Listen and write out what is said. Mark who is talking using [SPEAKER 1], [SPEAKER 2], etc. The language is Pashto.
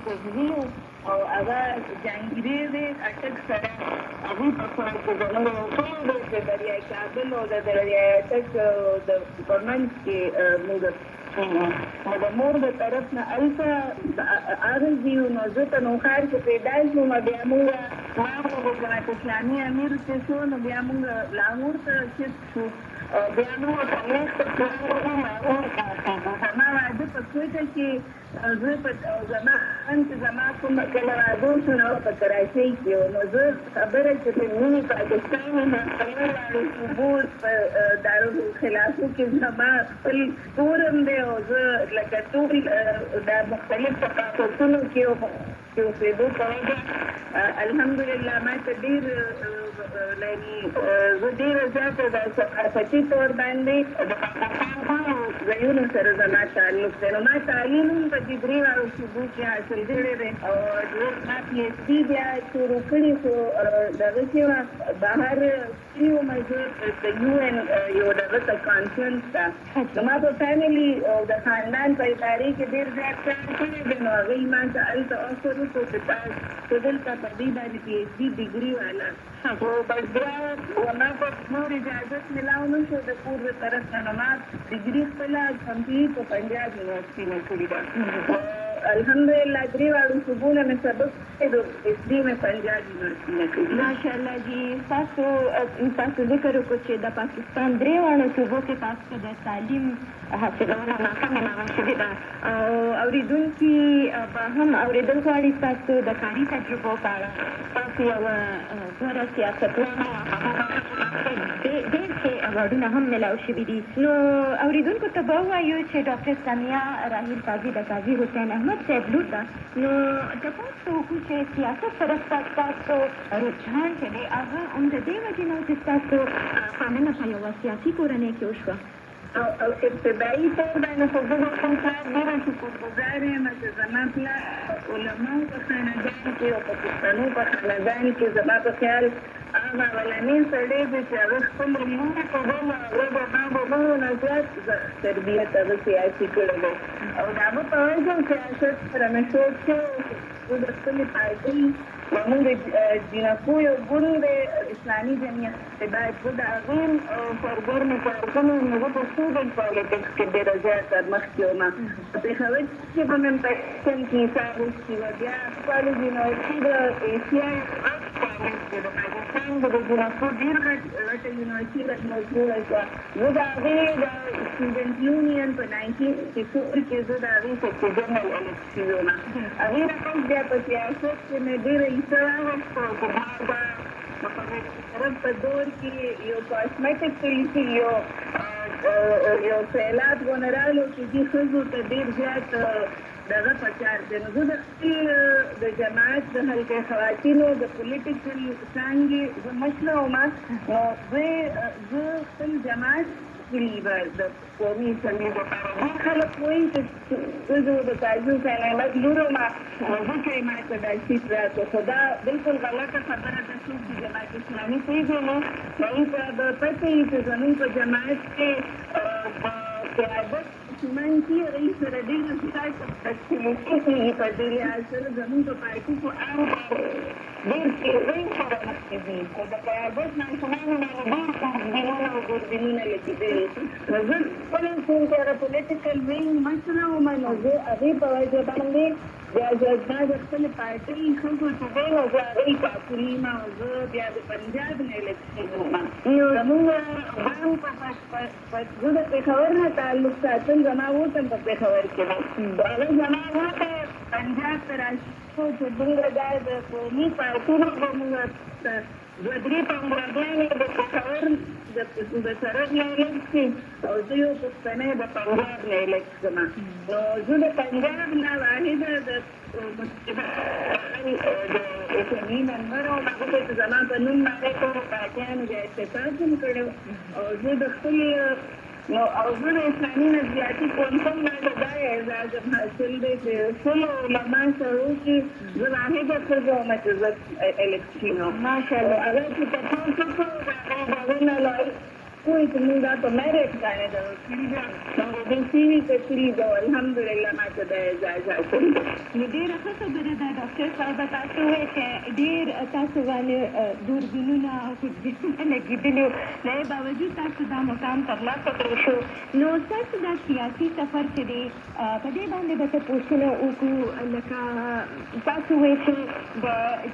[SPEAKER 1] کوزي او هغه جهانګیري دی اټک سره هغوی په خوا کې زموږ ټول د دریای کابل او د دریای اټک د په منځ کې موږ نو د مور د طرف نه هلته اغزي نو زه په نوښار کې پیدا شوم بیا موږ ما د جماعت اسلامي امیر چې شو نو بیا موږ لاهور ته شفت شو بیا موږ په میاشت کې زما واده په کوټه کې زه په زما کوم کله واده شو نو په کراچۍ کې نو زه خبره چې په مینې پاکستان ثبوت په دارالخلافو کې زما خپل کورم دی او زه لکه ټول د مختلف ثقافتونو کې اوسېدو کوم الحمدلله ما ته ډېر زه ډېره زیاته د ثقافتي طور باندې د پاکستان ټولو ځایونو سره زما تعلق دی نو ما تعلیم هم په دې درې واړو صوبو کې حاصل کړی دی او ما پي ایچ ډي بیا شروع کړي خو دغه کې بهر تللي وم زه د یو این یو دغه ته کانفرنس ته زما په فیملي او د خاندان په ادارې کې ډېر زیات کار کړی دی نو هغوی ما ته هلته افر وکړو چې تاسو دلته په دې باندې پي ایچ ډي ډګري والا خو بس بیا ما په نور اجازت ملاو نه شو د کور د طرف نه نو ما ډګري خپله کمپلیټ په پنجاب یونیورسټي نه کړې ده الحمدلله درې واړو صوبو نه مې سبق پی ایچ ډي مې پنجاب یونیورسټي نه کړې
[SPEAKER 2] ماشاءالله جی تاسو ذکر وکړو چې د پاکستان درې واړو صوبو کې تاسو د تعلیم حاصلونه ناکامه شوې ده او اورېدونکي به هم اورېدل غواړي ستاسو د کاري تجربو په اړه تاسو یوه غوره سیاستوانه ډېر ښې اواډونه هم میلاو شوي دي نو اورېدونکو ته به ووایو چې ډاکټر سمیه راحیل قاضي د قاضي حسین احمد صاحب لور ده نو تاسو وکړو چې سیاست سره ستاسو رجحان چې دی هغه هم د دې وجې نه چې ستاسو پامنه په یوه سیاسي کورنۍ کې وشوه
[SPEAKER 1] او ابتدایي طور باندې خو زه د خپل پلار ډېره شکرګزار یم چې زما پلار علماو په خاندان کې او په پښتنو په خاندان کې زما په خیال هغه اولنی سړی دی چې هغه خپل لمونځ کول هغه به ما به نه زیات تربیت هغه سیاسي کړی دی او د هغه په وجه سیاست سره مې شوق شوی زه د خپلې پارټۍ زموږ د جینکو یو ګوند دی اسلامي جمعیت اتباع زه د هغې سرګرمې کارکوم نو زه په سټوډنټ پالیټکس کې ډېره زیاته مخکې وم په پېښور کې به مې په سن کې حساب وشي وه بیا کالج یونیورسټي د ایشیا کالج کې د پاکستان د جینکو ډېر غټه یونیورسټي مجبوره شوه زه د هغې د سټوډنټ یونین په 1984 کې زه د هغې سیکرټري جنرال الیکټ شوې وم هغې نه پس بیا په سیاست کې مې ډېره حصه واخیسته او په ما به طرف په دور کې یو کاسمیټک پالیسي یو سیلاب غونه راغلو چې دې ښځو ته ډېر زیات دغه پکار دی نو زه د خپل د جماعت د حلقې خواتینو د پولیټیکل څانګې زه مشره وم نو زه خپل جماعت لیبر د قومي اسمبلۍ دپاره ډېر خلک وایي چې زه د قاضي حسین احمد لور وم نو ځکه یې ما ته دا سیټ راکړو خو دا بلکل غلطه خبره ده څوک چې جماعت اسلامي پېژني هغوی ته به پته وي چې زموږ په جماعت کې قیادت مسلمان کې هغوی سره ډېره ستاسو تشکیلي کېږي په دې لحاظ سره زموږ په پارټي خو عام ډېر تېزۍ سره مخکې ځي خو د قیادت ماشومانو باندې ډېر تحصیلونه او دوربینونه لګېدلي نو زه خپله کوم چې هغه پولیټیکل وینګ مشره وم نو زه هغې په وجه باندې بیا ما د خپلې پارټۍ ښځو چې دی نو زه هغې ټاکلي یم او زه بیا د پنجاب نه الیکشن وم نو زمونږ هم زه د پېښور نه تعلق ساتم زما وطن په پېښور کې دی هغه زما وطن پنجاب ته راشو چې دومره دا د قومي پارټونو به موږ دوه درې پنجابیانې د پېښور د سرحد نه الیکټ شي او زه یو پښتنی د پنجاب نه الیکټ شم نو زه د پنجاب نه واحده د اسلامي ممبر وم هغه چې زما په نوم باندې ټولو پارټیانو بیا اتفاق هم کړی او زه د خپل نو او زه د اسلامي نظریاتي کونسل نه د دا اعزاز حاصل دی چې ټولو علما سره وکړي زه واحده ښځه ومه چې زه الیکټ شوم ماشاءالله هغه چې په ټول څه د هغې نه کوی چې موږ په میرټ باندې د کړي دا نو د سیوی کچري دا الحمدلله ماته د اجازه کړی
[SPEAKER 2] نو ډېره ښه خبره ده ډاکټر صاحب تاسو وایي چې ډېر تاسو باندې دوربینونه او خودبینونه لګېدلي وو د هغې باوجود تاسو دا مقام ترلاسه کړی شو نو ستاسو دا سیاسي سفر چې دی په دې باندې به تپوسونه وکړو لکه تاسو وایي چې د